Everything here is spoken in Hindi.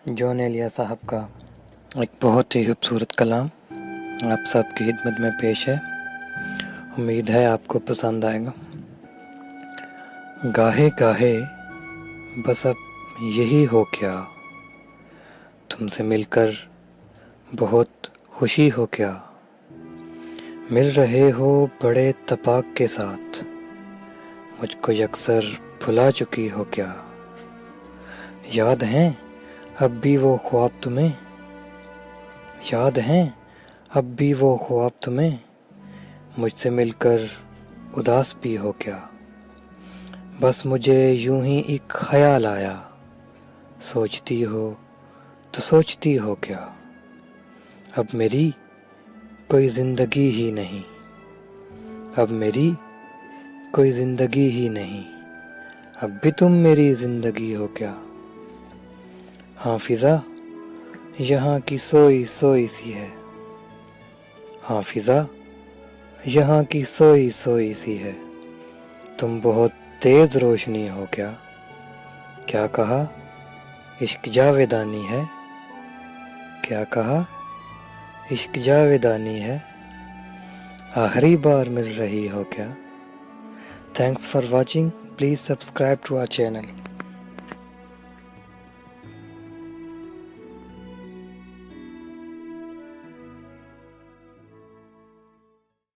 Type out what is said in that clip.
जॉन एलिया साहब का एक बहुत ही खूबसूरत कलाम आप सबकी खिदमत में पेश है। उम्मीद है आपको पसंद आएगा। गाहे गाहे बस अब यही हो क्या, तुमसे मिलकर बहुत खुशी हो क्या, मिल रहे हो बड़े तपाक के साथ, मुझको यकसर भुला चुकी हो क्या। याद हैं अब भी वो ख्वाब तुम्हें, याद हैं अब भी वो ख्वाब तुम्हें, मुझसे मिलकर उदास भी हो क्या। बस मुझे यूं ही एक ख्याल आया, सोचती हो तो सोचती हो क्या। अब मेरी कोई ज़िंदगी ही नहीं, अब मेरी कोई ज़िंदगी ही नहीं, अब भी तुम मेरी ज़िंदगी हो क्या। हाँ फिज़ा यहाँ की सोई सोई सी है, हाँ फिज़ा यहाँ की सोई सोई सी है, तुम बहुत तेज़ रोशनी हो क्या। क्या कहा इश्क जावेदानी है, क्या कहा इश्क जावेदानी है, आखिरी बार मिल रही हो क्या। Thanks for watching, please subscribe to our channel.